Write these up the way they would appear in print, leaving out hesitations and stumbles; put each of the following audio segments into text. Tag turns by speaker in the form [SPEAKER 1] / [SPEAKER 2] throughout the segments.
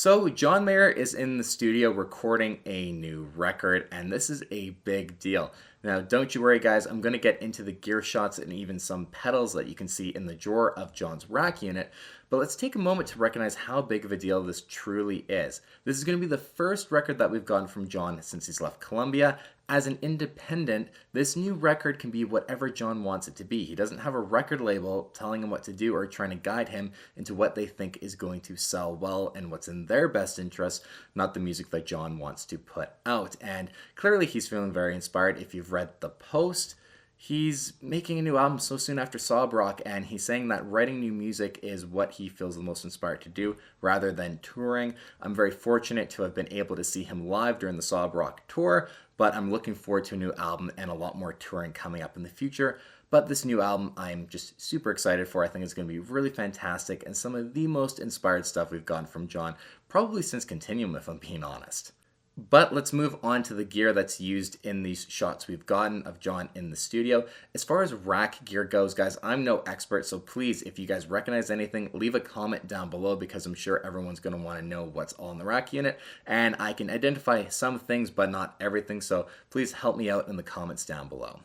[SPEAKER 1] So, John Mayer is in the studio recording a new record, and this is a big deal. Now, don't you worry, guys, I'm going to get into the gear shots and even some pedals that you can see in the drawer of John's rack unit, but let's take a moment to recognize how big of a deal this truly is. This is going to be the first record that we've gotten from John since he's left Columbia. As an independent, this new record can be whatever John wants it to be. He doesn't have a record label telling him what to do or trying to guide him into what they think is going to sell well and what's in their best interest, not the music that John wants to put out. And clearly he's feeling very inspired. If you've read the post, he's making a new album so soon after Sob Rock, and he's saying that writing new music is what he feels the most inspired to do rather than touring. I'm very fortunate to have been able to see him live during the Sob Rock tour, but I'm looking forward to a new album and a lot more touring coming up in the future. But this new album I'm just super excited for. I think it's going to be really fantastic and some of the most inspired stuff we've gotten from John, probably since Continuum, if I'm being honest. But let's move on to the gear that's used in these shots we've gotten of John in the studio. As far as rack gear goes, guys, I'm no expert, so please, if you guys recognize anything, leave a comment down below because I'm sure everyone's going to want to know what's all in the rack unit. And I can identify some things, but not everything, so please help me out in the comments down below.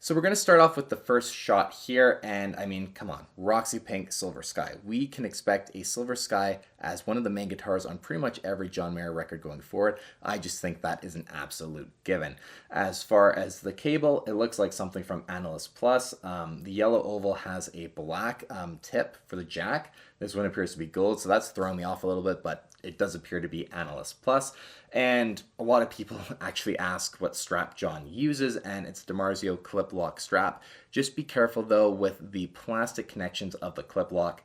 [SPEAKER 1] So we're going to start off with the first shot here, and I mean, come on, Roxy Pink Silver Sky. We can expect a Silver Sky as one of the main guitars on pretty much every John Mayer record going forward. I just think that is an absolute given. As far as the cable, it looks like something from Analyst Plus. The yellow oval has a black tip for the jack. This one appears to be gold, so that's throwing me off a little bit, but it does appear to be Analyst Plus. And a lot of people actually ask what strap John uses, and it's Dimarzio clip lock strap. Just be careful though with the plastic connections of the clip lock.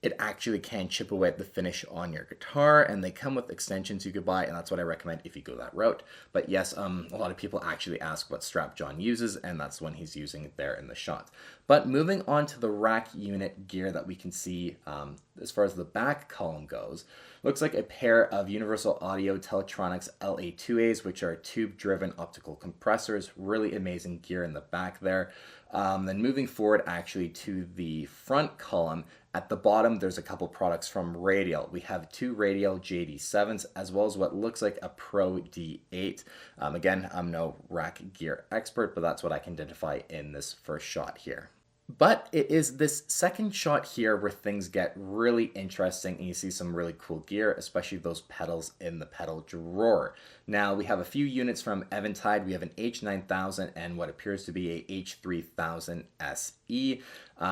[SPEAKER 1] It actually can chip away at the finish on your guitar, and they come with extensions you could buy, and that's what I recommend if you go that route. But yes, a lot of people actually ask what strap John uses, and that's one he's using there in the shot. But moving on to the rack unit gear that we can see as far as the back column goes, looks like a pair of Universal Audio Teletronics LA2As, which are tube-driven optical compressors. Really amazing gear in the back there. Then moving forward actually to the front column, at the bottom there's a couple products from Radial. We have two Radial JD7s as well as what looks like a Pro D8. Again, I'm no rack gear expert, but that's what I can identify in this first shot here. But it is this second shot here where things get really interesting and you see some really cool gear, especially those pedals in the pedal drawer. Now we have a few units from Eventide. We have an H9000 and what appears to be a H3000 SE.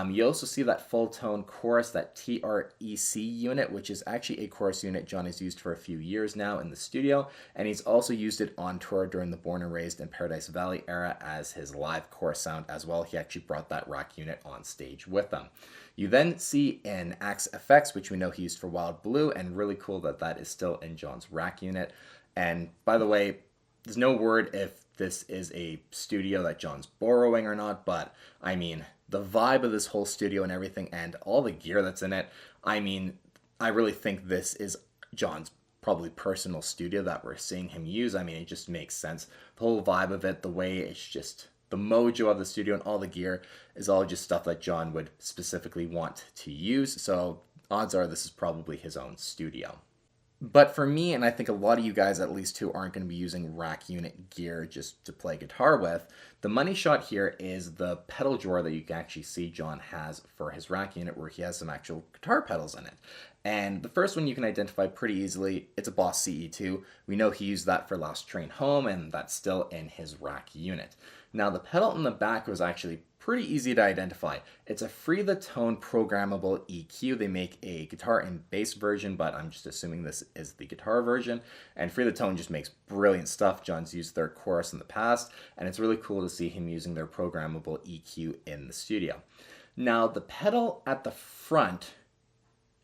[SPEAKER 1] You also see that full tone chorus, that TREC unit, which is actually a chorus unit John has used for a few years now in the studio, and he's also used it on tour during the Born and Raised in Paradise Valley era as his live chorus sound as well. He actually brought that rack unit on stage with them. You then see an Axe FX, which we know he used for Wild Blue, and really cool that that is still in John's rack unit. And by the way, there's no word if this is a studio that John's borrowing or not, but I mean, the vibe of this whole studio and everything and all the gear that's in it, I mean, I really think this is John's probably personal studio that we're seeing him use. I mean, it just makes sense. The whole vibe of it, the way it's just, the mojo of the studio and all the gear is all just stuff that John would specifically want to use. So odds are this is probably his own studio. But for me, and I think a lot of you guys at least who aren't going to be using rack unit gear just to play guitar with, the money shot here is the pedal drawer that you can actually see John has for his rack unit where he has some actual guitar pedals in it. And the first one you can identify pretty easily, it's a Boss CE2. We know he used that for Last Train Home, and that's still in his rack unit. Now the pedal in the back was actually pretty easy to identify. It's a Free the Tone programmable EQ. They make a guitar and bass version, but I'm just assuming this is the guitar version. And Free the Tone just makes brilliant stuff. John's used their chorus in the past, and it's really cool to see him using their programmable EQ in the studio. Now the pedal at the front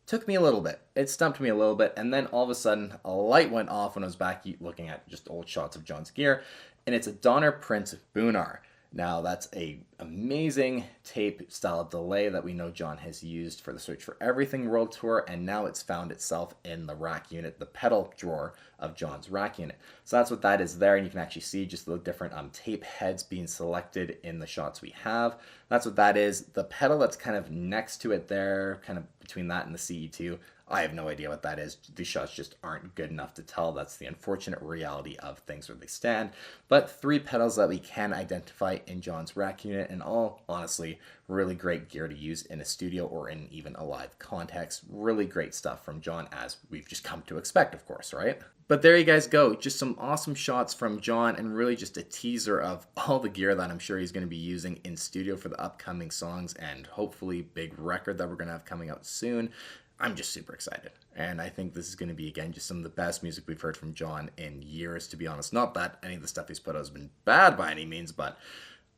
[SPEAKER 1] took me a little bit. It stumped me a little bit, and then all of a sudden a light went off when I was back looking at just old shots of John's gear, and it's a Donner Prince Boonar. Now that's a amazing tape style delay that we know John has used for the Search for Everything World Tour, and now it's found itself in the rack unit, the pedal drawer of John's rack unit. So that's what that is there, and you can actually see just the different tape heads being selected in the shots we have. That's what that is. The pedal that's kind of next to it there, kind of between that and the CE2, I have no idea what that is. These shots just aren't good enough to tell. That's the unfortunate reality of things where they stand. But 3 pedals that we can identify in John's rack unit, and all, honestly, really great gear to use in a studio or in even a live context. Really great stuff from John, as we've just come to expect, of course, right? But there you guys go. Just some awesome shots from John, and really just a teaser of all the gear that I'm sure he's going to be using in studio for the upcoming songs and hopefully big record that we're going to have coming out soon. I'm just super excited. And I think this is going to be, again, just some of the best music we've heard from John in years, to be honest. Not that any of the stuff he's put out has been bad by any means, but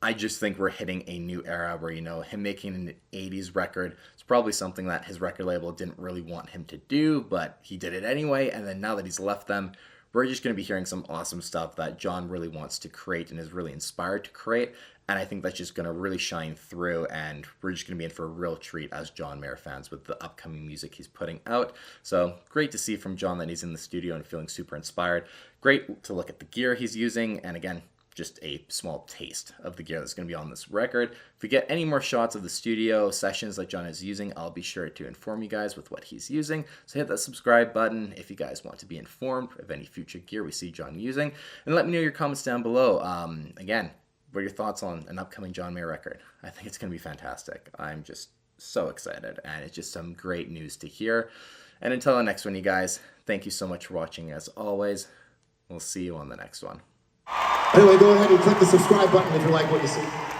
[SPEAKER 1] I just think we're hitting a new era where, you know, him making an 80s record is probably something that his record label didn't really want him to do, but he did it anyway. And then now that he's left them, we're just going to be hearing some awesome stuff that John really wants to create and is really inspired to create. And I think that's just going to really shine through, and we're just going to be in for a real treat as John Mayer fans with the upcoming music he's putting out. So great to see from John that he's in the studio and feeling super inspired. Great to look at the gear he's using, and again, just a small taste of the gear that's going to be on this record. If we get any more shots of the studio sessions that John is using, I'll be sure to inform you guys with what he's using. So hit that subscribe button if you guys want to be informed of any future gear we see John using. And let me know your comments down below. Again, what are your thoughts on an upcoming John Mayer record? I think it's going to be fantastic. I'm just so excited, and it's just some great news to hear. And until the next one, you guys, thank you so much for watching as always. We'll see you on the next one.
[SPEAKER 2] Anyway, go ahead and click the subscribe button if you like what you see.